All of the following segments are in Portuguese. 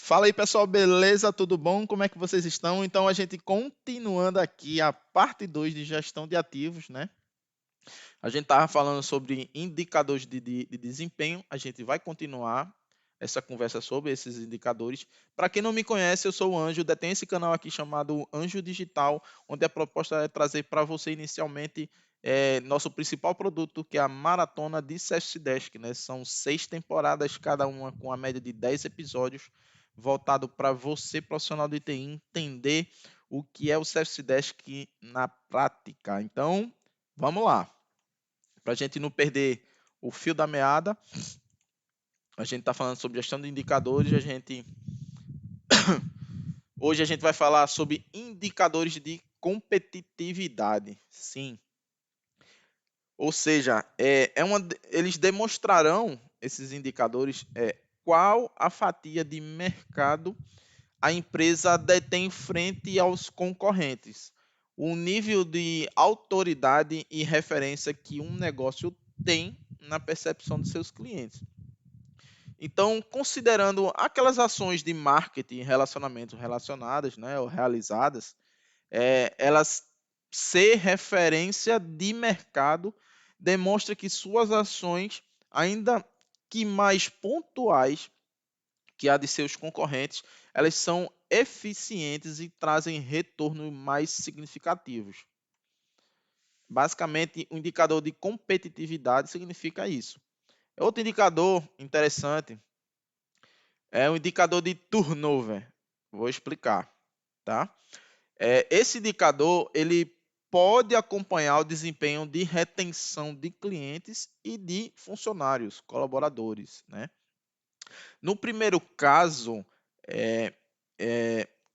Fala aí, pessoal, beleza? Tudo bom? Como é que vocês estão? Então, a gente continuando aqui a parte 2 de gestão de ativos, né? A gente estava falando sobre indicadores de desempenho, a gente vai continuar essa conversa sobre esses indicadores. Para quem não me conhece, eu sou o Anjo, detenho esse canal aqui chamado Anjo Digital, onde a proposta é trazer para você inicialmente nosso principal produto, que é a Maratona de CS Desk, né? São 6 temporadas, cada uma com a média de 10 episódios, voltado para você, profissional de TI, entender o que é o CS Desk na prática. Então, vamos lá. Para a gente não perder o fio da meada, a gente está falando sobre gestão de indicadores. Hoje a gente vai falar sobre indicadores de competitividade. Sim. Ou seja, eles demonstrarão, esses indicadores, qual a fatia de mercado a empresa detém frente aos concorrentes, o nível de autoridade e referência que um negócio tem na percepção de seus clientes. Então, considerando aquelas ações de marketing e relacionamento relacionadas, né, ou realizadas, elas ser referência de mercado demonstra que suas ações, ainda que mais pontuais que a de seus concorrentes, elas são eficientes e trazem retornos mais significativos. Basicamente, o indicador de competitividade significa isso. Outro indicador interessante é o indicador de turnover. Vou explicar, tá? Esse indicador ele pode acompanhar o desempenho de retenção de clientes e de funcionários, colaboradores, né? No primeiro caso, é,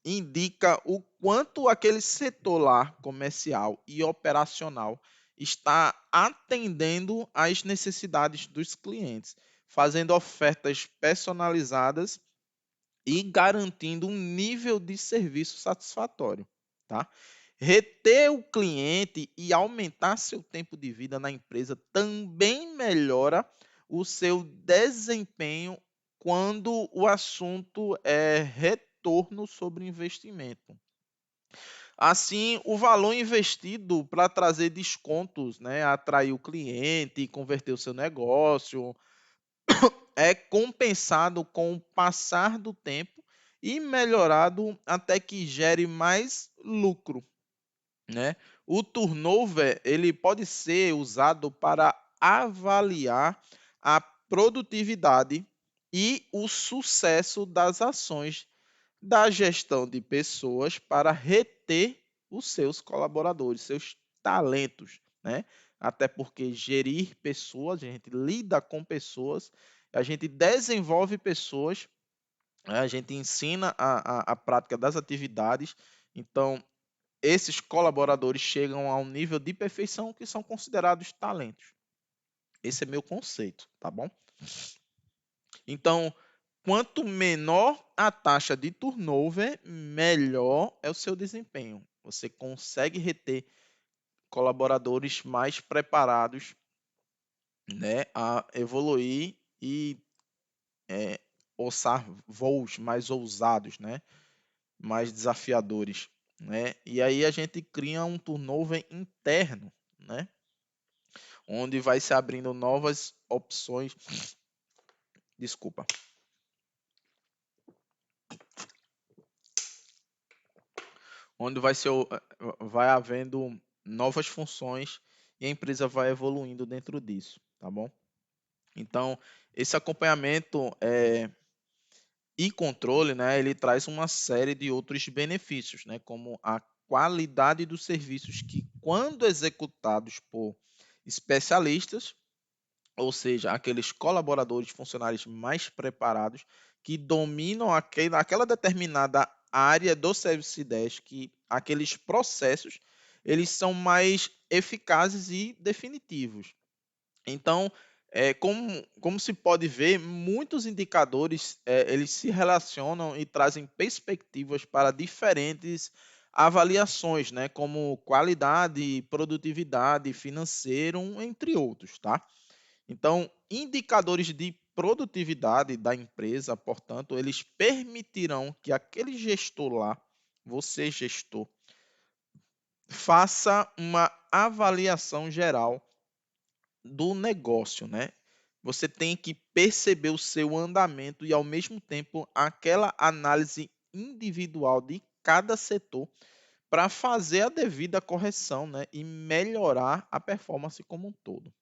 indica o quanto aquele setor lá, comercial e operacional, está atendendo às necessidades dos clientes, fazendo ofertas personalizadas e garantindo um nível de serviço satisfatório, tá? Reter o cliente e aumentar seu tempo de vida na empresa também melhora o seu desempenho quando o assunto é retorno sobre investimento. Assim, o valor investido para trazer descontos, né, atrair o cliente, converter o seu negócio, é compensado com o passar do tempo e melhorado até que gere mais lucro, né? O turnover ele pode ser usado para avaliar a produtividade e o sucesso das ações da gestão de pessoas para reter os seus colaboradores, seus talentos, né? Até porque gerir pessoas, a gente lida com pessoas, a gente desenvolve pessoas, né? A gente ensina a prática das atividades. Então, esses colaboradores chegam a um nível de perfeição que são considerados talentos. Esse é meu conceito, tá bom? Então, quanto menor a taxa de turnover, melhor é o seu desempenho. Você consegue reter colaboradores mais preparados, né, a evoluir e orçar voos mais ousados, né, mais desafiadores, né? E aí a gente cria um turnover interno, né, onde vai se abrindo novas opções. Desculpa. Onde vai havendo novas funções e a empresa vai evoluindo dentro disso, tá bom? Então, esse acompanhamento e controle, né, ele traz uma série de outros benefícios, né, como a qualidade dos serviços que, quando executados por especialistas, ou seja, aqueles colaboradores, funcionários mais preparados, que dominam aquela determinada área do Service Desk, aqueles processos, eles são mais eficazes e definitivos. Então, como se pode ver, muitos indicadores eles se relacionam e trazem perspectivas para diferentes avaliações, né, como qualidade, produtividade, financeiro, entre outros, tá? Então, indicadores de produtividade da empresa, portanto, eles permitirão que aquele gestor lá, você gestor, faça uma avaliação geral do negócio, né? Você tem que perceber o seu andamento e, ao mesmo tempo, aquela análise individual de cada setor para fazer a devida correção, né? E melhorar a performance como um todo.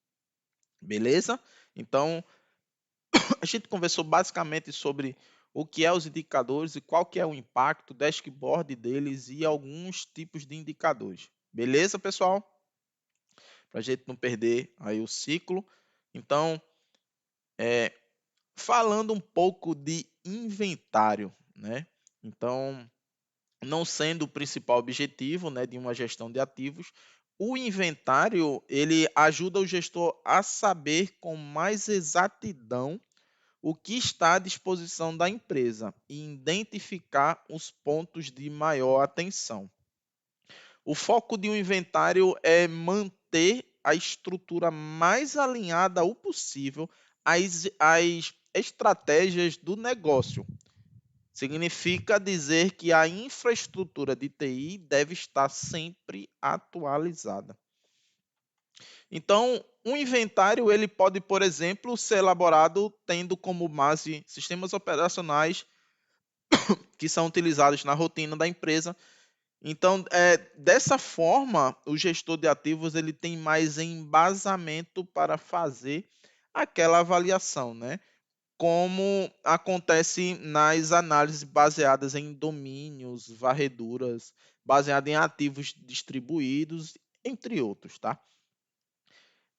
Beleza? Então, a gente conversou basicamente sobre o que é os indicadores e qual que é o impacto, dashboard deles e alguns tipos de indicadores. Beleza, pessoal? Para a gente não perder aí o ciclo. Então, falando um pouco de inventário, né? Então, não sendo o principal objetivo, né, de uma gestão de ativos, o inventário ele ajuda o gestor a saber com mais exatidão o que está à disposição da empresa e identificar os pontos de maior atenção. O foco de um inventário é manter a estrutura mais alinhada ao possível às estratégias do negócio. Significa dizer que a infraestrutura de TI deve estar sempre atualizada. Então, um inventário ele pode, por exemplo, ser elaborado tendo como base sistemas operacionais que são utilizados na rotina da empresa. Então, dessa forma, o gestor de ativos ele tem mais embasamento para fazer aquela avaliação, né? Como acontece nas análises baseadas em domínios, varreduras, baseado em ativos distribuídos, entre outros, tá?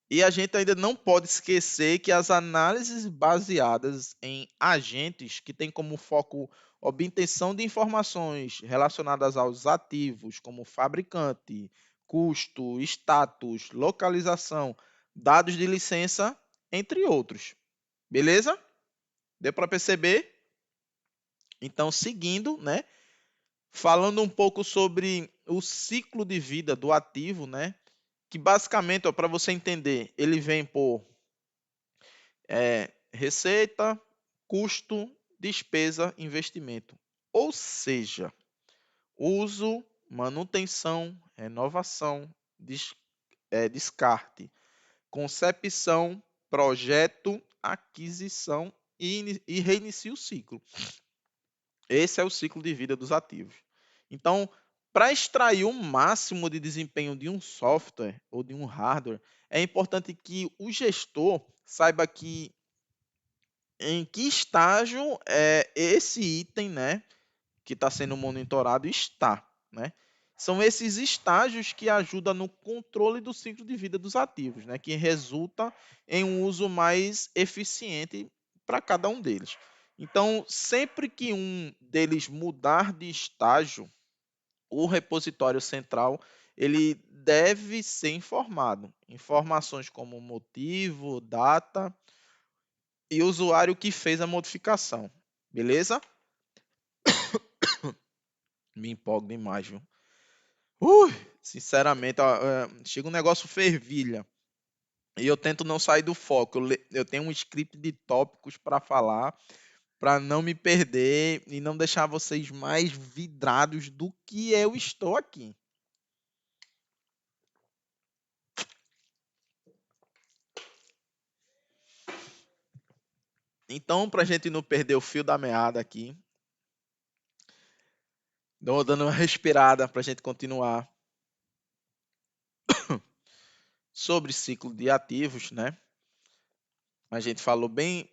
E a gente ainda não pode esquecer que as análises baseadas em agentes, que têm como foco obtenção de informações relacionadas aos ativos, como fabricante, custo, status, localização, dados de licença, entre outros. Beleza? Deu para perceber? Então, seguindo, né? Falando um pouco sobre o ciclo de vida do ativo, né? Que basicamente, para você entender, ele vem por receita, custo, despesa, investimento. Ou seja, uso, manutenção, renovação, descarte, concepção, projeto, aquisição e reinicia o ciclo. Esse é o ciclo de vida dos ativos. Então, para extrair o máximo de desempenho de um software ou de um hardware, é importante que o gestor saiba que em que estágio esse item, né, que está sendo monitorado está, né? São esses estágios que ajudam no controle do ciclo de vida dos ativos, né, que resulta em um uso mais eficiente para cada um deles. Então, sempre que um deles mudar de estágio, o repositório central ele deve ser informado. Informações como motivo, data e usuário que fez a modificação. Beleza? Me empolgo demais, viu? Sinceramente, ó, chega um negócio fervilha. E eu tento não sair do foco. Eu tenho um script de tópicos para falar, para não me perder e não deixar vocês mais vidrados do que eu estou aqui. Então, para a gente não perder o fio da meada aqui, dando uma respirada para a gente continuar sobre ciclo de ativos, né? A gente falou bem,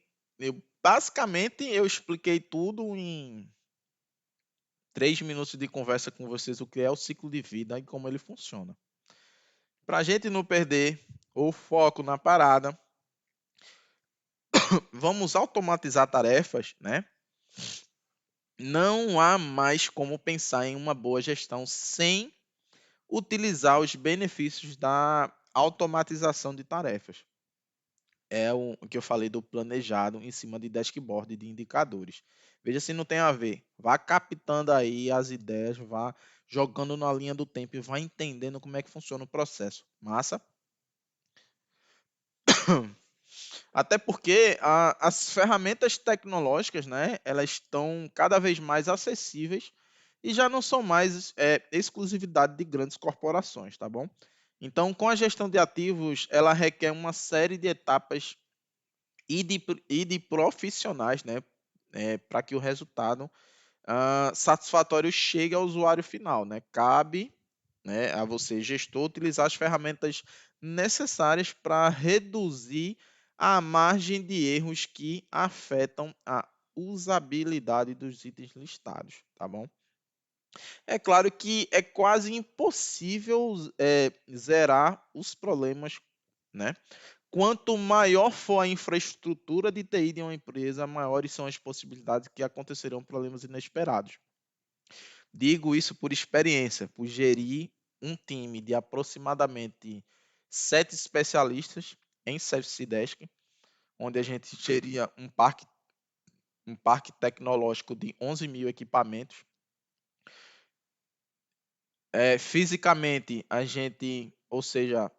basicamente eu expliquei tudo em 3 minutos de conversa com vocês, o que é o ciclo de vida e como ele funciona. Para a gente não perder o foco na parada, vamos automatizar tarefas, né? Não há mais como pensar em uma boa gestão sem utilizar os benefícios da automatização de tarefas. É o que eu falei do planejado em cima de dashboard de indicadores. Veja se não tem a ver. Vá captando aí as ideias, vá jogando na linha do tempo e vá entendendo como é que funciona o processo. Massa? Até porque as ferramentas tecnológicas, né, elas estão cada vez mais acessíveis e já não são mais exclusividade de grandes corporações, tá bom? Então, com a gestão de ativos, ela requer uma série de etapas e de profissionais, né, para que o resultado satisfatório chegue ao usuário final, né? Cabe, né, a você, gestor, utilizar as ferramentas necessárias para reduzir a margem de erros que afetam a usabilidade dos itens listados, tá bom? É claro que é quase impossível zerar os problemas, né? Quanto maior for a infraestrutura de TI de uma empresa, maiores são as possibilidades que acontecerão problemas inesperados. Digo isso por experiência, por gerir um time de aproximadamente 7 especialistas em Service Desk, onde a gente geria um parque tecnológico de 11 mil equipamentos. Fisicamente, a gente, ou seja,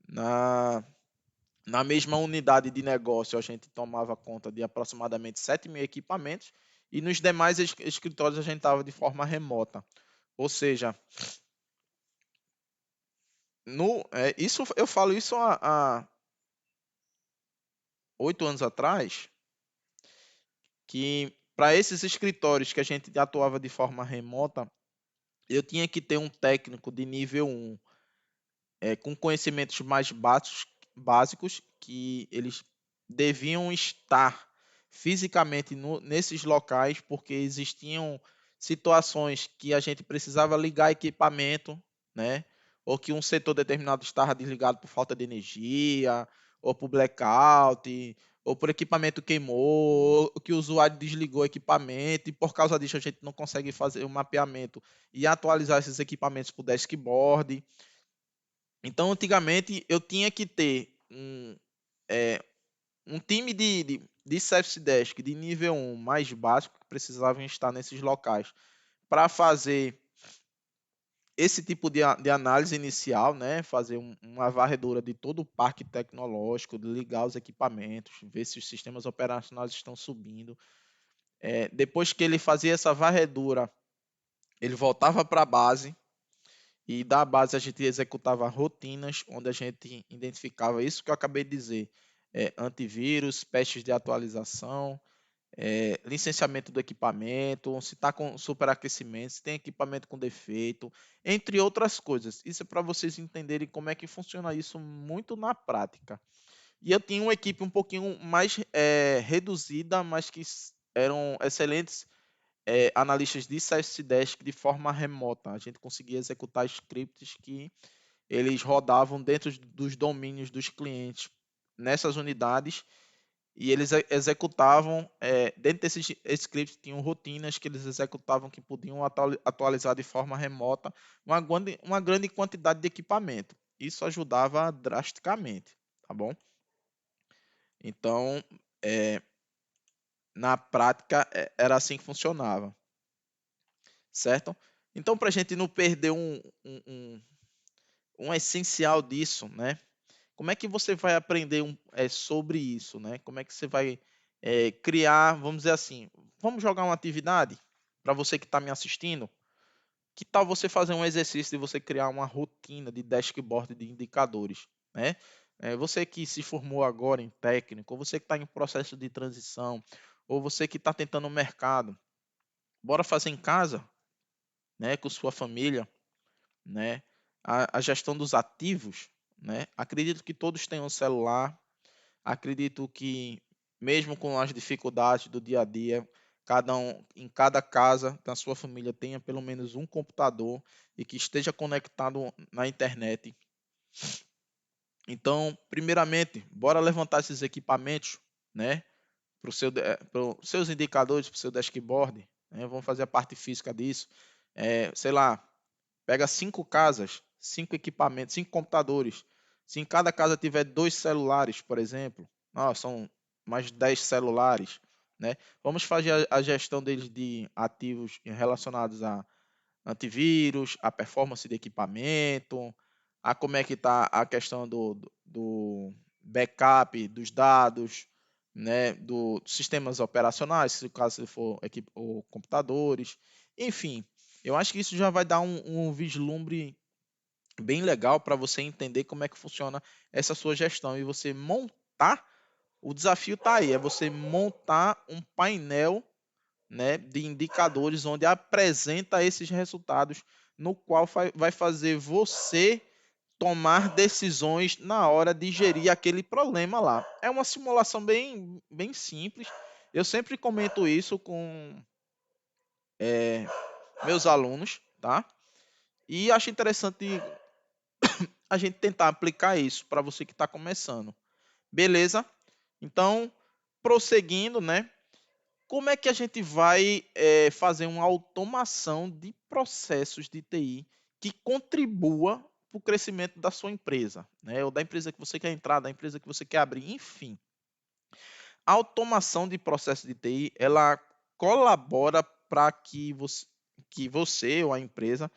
na, na mesma unidade de negócio, a gente tomava conta de aproximadamente 7 mil equipamentos, e nos demais escritórios a gente estava de forma remota. Ou seja, isso eu falo isso há 8 anos atrás, que para esses escritórios que a gente atuava de forma remota, eu tinha que ter um técnico de nível 1, com conhecimentos mais básicos, que eles deviam estar fisicamente nesses locais, porque existiam situações que a gente precisava ligar equipamento, né? Ou que um setor determinado estava desligado por falta de energia, ou por blackout, ou por equipamento queimou, ou que o usuário desligou o equipamento, e por causa disso a gente não consegue fazer o mapeamento e atualizar esses equipamentos para o dashboard. Então, antigamente, eu tinha que ter um time de Service Desk de nível 1 mais básico, que precisavam estar nesses locais, para fazer esse tipo de análise inicial, né? Fazer uma varredura de todo o parque tecnológico, ligar os equipamentos, ver se os sistemas operacionais estão subindo. Depois que ele fazia essa varredura, ele voltava para a base. E da base a gente executava rotinas, onde a gente identificava isso que eu acabei de dizer: antivírus, patches de atualização, licenciamento do equipamento, se está com superaquecimento, se tem equipamento com defeito, entre outras coisas. Isso é para vocês entenderem como é que funciona isso muito na prática. E eu tinha uma equipe um pouquinho mais reduzida, mas que eram excelentes analistas de CS Desk de forma remota. A gente conseguia executar scripts que eles rodavam dentro dos domínios dos clientes nessas unidades, e eles executavam, dentro desses scripts tinham rotinas que eles executavam que podiam atualizar de forma remota uma grande quantidade de equipamento. Isso ajudava drasticamente, tá bom? Então, na prática, era assim que funcionava, certo? Então, para a gente não perder um essencial disso, né? Como é que você vai aprender sobre isso, né? Como é que você vai criar, vamos dizer assim, vamos jogar uma atividade para você que está me assistindo? Que tal você fazer um exercício de você criar uma rotina de dashboard de indicadores, né? Você que se formou agora em técnico, ou você que está em processo de transição, ou você que está tentando o mercado, bora fazer em casa, né? Com sua família, né? A gestão dos ativos, né? Acredito que todos têm um celular. Acredito que, mesmo com as dificuldades do dia a dia, em cada casa da sua família tenha pelo menos um computador e que esteja conectado na internet. Então, primeiramente, bora levantar esses equipamentos, né, para os seus indicadores, para o seu dashboard, né? Vamos fazer a parte física disso. Sei lá, pega 5 casas, 5 equipamentos, 5 computadores. Se em cada casa tiver 2 celulares, por exemplo, são mais 10 celulares, né? Vamos fazer a gestão deles de ativos relacionados a antivírus, a performance de equipamento, a como é que está a questão backup dos dados, né, dos sistemas operacionais, se o caso for equipe ou computadores, enfim, eu acho que isso já vai dar um vislumbre bem legal para você entender como é que funciona essa sua gestão e você montar. O desafio está aí, é você montar um painel, né, de indicadores onde apresenta esses resultados, no qual vai fazer você tomar decisões na hora de gerir aquele problema lá. É uma simulação bem simples. Eu sempre comento isso com meus alunos, tá? E acho interessante a gente tentar aplicar isso para você que está começando. Beleza? Então, prosseguindo, né? Como é que a gente vai fazer uma automação de processos de TI que contribua para o crescimento da sua empresa, né? Ou da empresa que você quer entrar, da empresa que você quer abrir, enfim. A automação de processos de TI, ela colabora para que você ou a empresa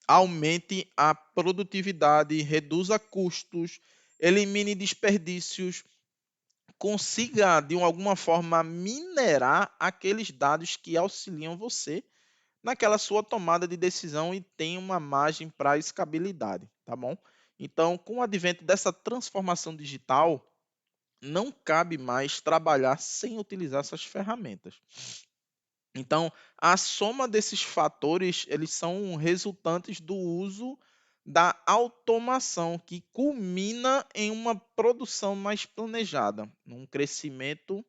aumente a produtividade, reduza custos, elimine desperdícios, consiga de alguma forma minerar aqueles dados que auxiliam você naquela sua tomada de decisão e tem uma margem para escalabilidade, tá bom? Então, com o advento dessa transformação digital, não cabe mais trabalhar sem utilizar essas ferramentas. Então, a soma desses fatores, eles são resultantes do uso da automação, que culmina em uma produção mais planejada, num crescimento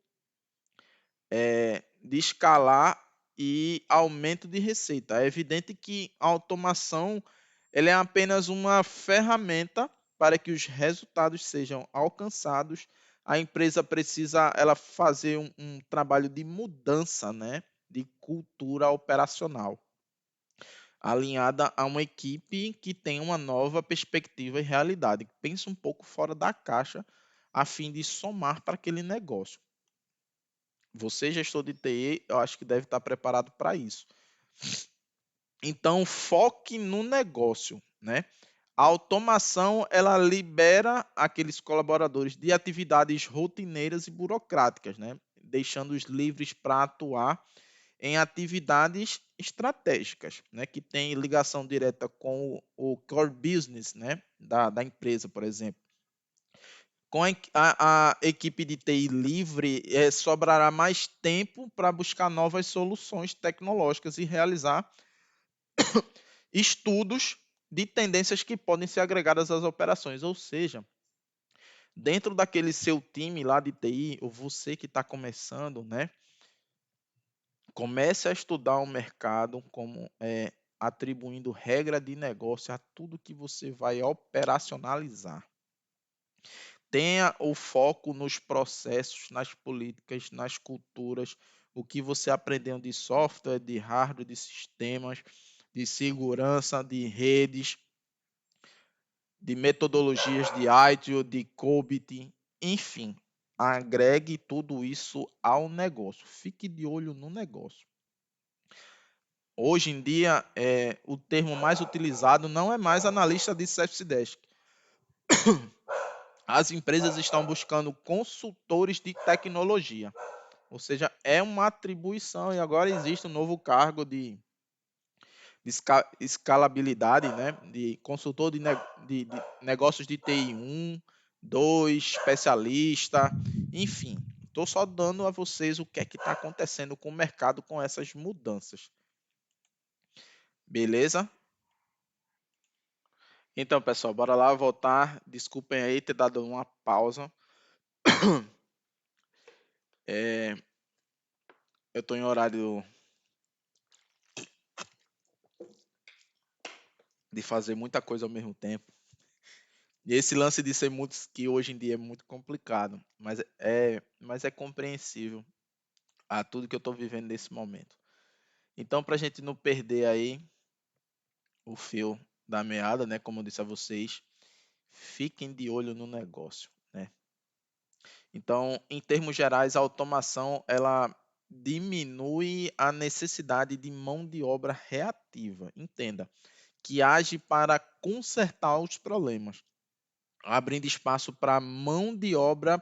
de escalar e aumento de receita. É evidente que a automação ela é apenas uma ferramenta para que os resultados sejam alcançados. A empresa precisa ela fazer um trabalho de mudança, né, de cultura operacional, alinhada a uma equipe que tem uma nova perspectiva e realidade, que pensa um pouco fora da caixa, a fim de somar para aquele negócio. Você, gestor de TI, eu acho que deve estar preparado para isso. Então, foque no negócio, né? A automação, ela libera aqueles colaboradores de atividades rotineiras e burocráticas, né? Deixando-os livres para atuar em atividades estratégicas, né? Que tem ligação direta com o core business, né? Da empresa, por exemplo. Com a equipe de TI livre, sobrará mais tempo para buscar novas soluções tecnológicas e realizar estudos de tendências que podem ser agregadas às operações. Ou seja, dentro daquele seu time lá de TI, ou você que está começando, né? Comece a estudar o mercado como atribuindo regra de negócio a tudo que você vai operacionalizar. Tenha o foco nos processos, nas políticas, nas culturas, o que você aprendeu de software, de hardware, de sistemas, de segurança, de redes, de metodologias de ITIL, de COBIT, enfim, agregue tudo isso ao negócio. Fique de olho no negócio. Hoje em dia, o termo mais utilizado não é mais analista de Service Desk. As empresas estão buscando consultores de tecnologia. Ou seja, é uma atribuição e agora existe um novo cargo de escalabilidade, né? De consultor de negócios de TI 1, 2, especialista, enfim. Estou só dando a vocês o que é que está acontecendo com o mercado com essas mudanças. Beleza? Então, pessoal, bora lá voltar. Desculpem aí ter dado uma pausa. Eu estou em horário de fazer muita coisa ao mesmo tempo. E esse lance de ser muito que hoje em dia é muito complicado, mas é compreensível a tudo que eu estou vivendo nesse momento. Então, para a gente não perder aí o fio da meada, né, como eu disse a vocês, fiquem de olho no negócio, né? Então, em termos gerais, a automação ela diminui a necessidade de mão de obra reativa. Entenda, que age para consertar os problemas. abrindo espaço para mão de obra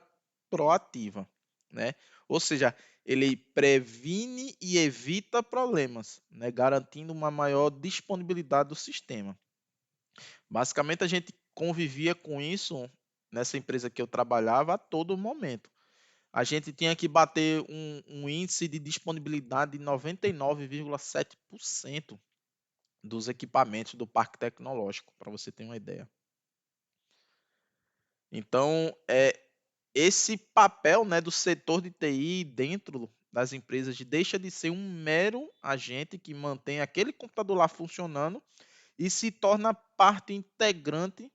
proativa, né? Ou seja, ele previne e evita problemas, né? Garantindo uma maior disponibilidade do sistema. Basicamente, a gente convivia com isso nessa empresa que eu trabalhava a todo momento. A gente tinha que bater um índice de disponibilidade de 99,7% dos equipamentos do parque tecnológico, para você ter uma ideia. Então, esse papel, né, do setor de TI dentro das empresas deixa de ser um mero agente que mantém aquele computador lá funcionando e se torna parte integrante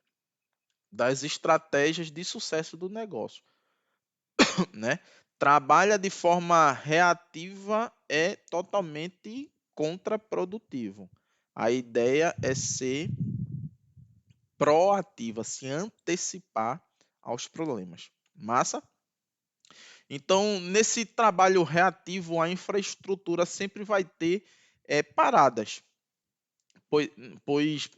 das estratégias de sucesso do negócio, né? Trabalha de forma reativa é totalmente contraprodutivo. A ideia é ser proativa, se antecipar aos problemas. Massa? Então, nesse trabalho reativo, a infraestrutura sempre vai ter paradas, pois, pois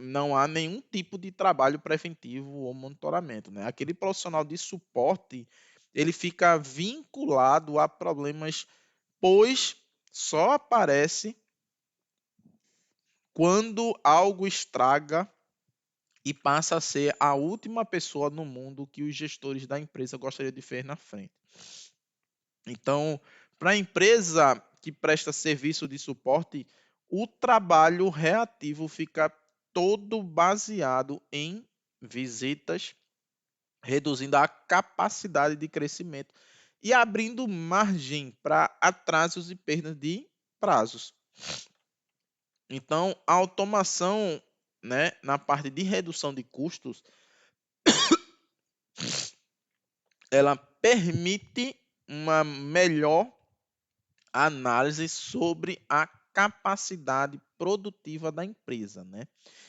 não há nenhum tipo de trabalho preventivo ou monitoramento, né? Aquele profissional de suporte, ele fica vinculado a problemas, pois só aparece quando algo estraga e passa a ser a última pessoa no mundo que os gestores da empresa gostariam de ver na frente. Então, para a empresa que presta serviço de suporte, o trabalho reativo fica todo baseado em visitas, reduzindo a capacidade de crescimento e abrindo margem para atrasos e perdas de prazos. Então, a automação, né, na parte de redução de custos, ela permite uma melhor análise sobre a capacidade produtiva da empresa, né?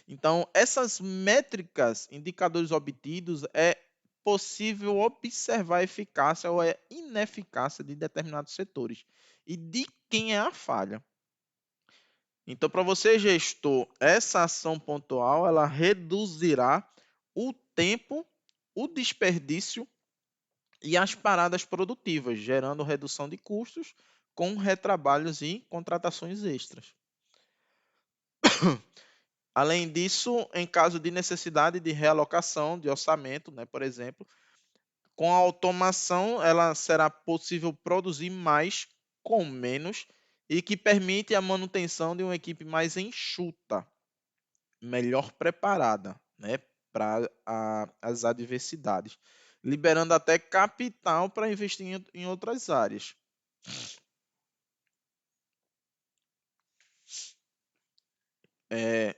Então, essas métricas, indicadores obtidos, é possível observar a eficácia ou a ineficácia de determinados setores e de quem é a falha. Então, para você, gestor, essa ação pontual, ela reduzirá o tempo, o desperdício e as paradas produtivas, gerando redução de custos com retrabalhos e contratações extras. Além disso, em caso de necessidade de realocação de orçamento, né, por exemplo, com a automação ela será possível produzir mais com menos e que permite a manutenção de uma equipe mais enxuta, melhor preparada, né, para as adversidades, liberando até capital para investir em outras áreas. É,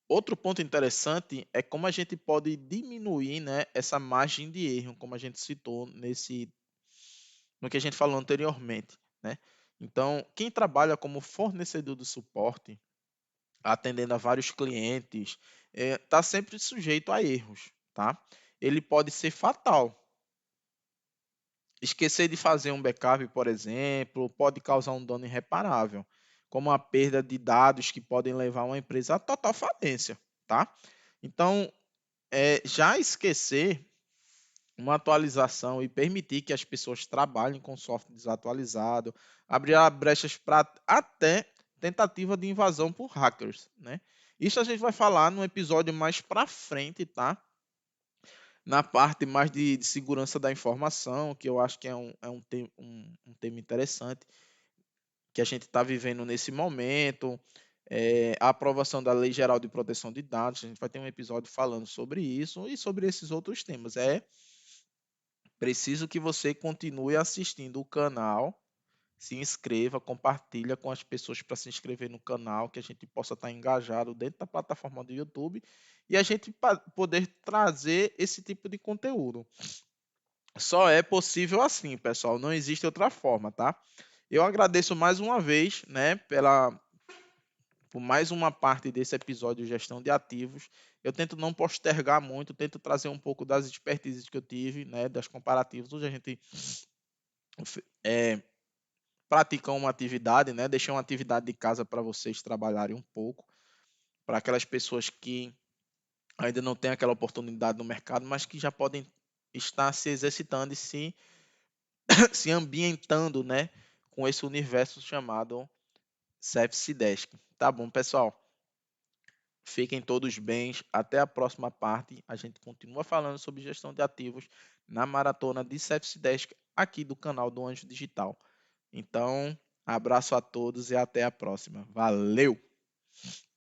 outro ponto interessante é como a gente pode diminuir, né, essa margem de erro, como a gente citou no que a gente falou anteriormente, né? Então, quem trabalha como fornecedor de suporte, atendendo a vários clientes, está sempre sujeito a erros, tá? Ele pode ser fatal. Esquecer de fazer um backup, por exemplo, pode causar um dano irreparável, como a perda de dados que podem levar uma empresa à total falência, tá? Então, já esquecer uma atualização e permitir que as pessoas trabalhem com software desatualizado, abrirá brechas para até tentativa de invasão por hackers, né? Isso a gente vai falar no episódio mais para frente, tá? Na parte mais de segurança da informação, que eu acho que é um tema interessante que a gente está vivendo nesse momento. A aprovação da Lei Geral de Proteção de Dados, a gente vai ter um episódio falando sobre isso e sobre esses outros temas. É preciso que você continue assistindo o canal, se inscreva, compartilha com as pessoas para se inscrever no canal, que a gente possa estar engajado dentro da plataforma do YouTube e a gente poder trazer esse tipo de conteúdo. Só é possível assim, pessoal, não existe outra forma, tá? Eu agradeço mais uma vez, né, por mais uma parte desse episódio de gestão de ativos. Eu tento não postergar muito, tento trazer um pouco das expertises que eu tive, né, das comparativas. Hoje a gente é, pratica uma atividade, né, deixei uma atividade de casa para vocês trabalharem um pouco, para aquelas pessoas que ainda não têm aquela oportunidade no mercado, mas que já podem estar se exercitando e se ambientando, né, com esse universo chamado CFC Desk. Tá bom, pessoal? Fiquem todos bem. Até a próxima parte. A gente continua falando sobre gestão de ativos na maratona de CFC Desk aqui do canal do Anjo Digital. Então, abraço a todos e até a próxima. Valeu!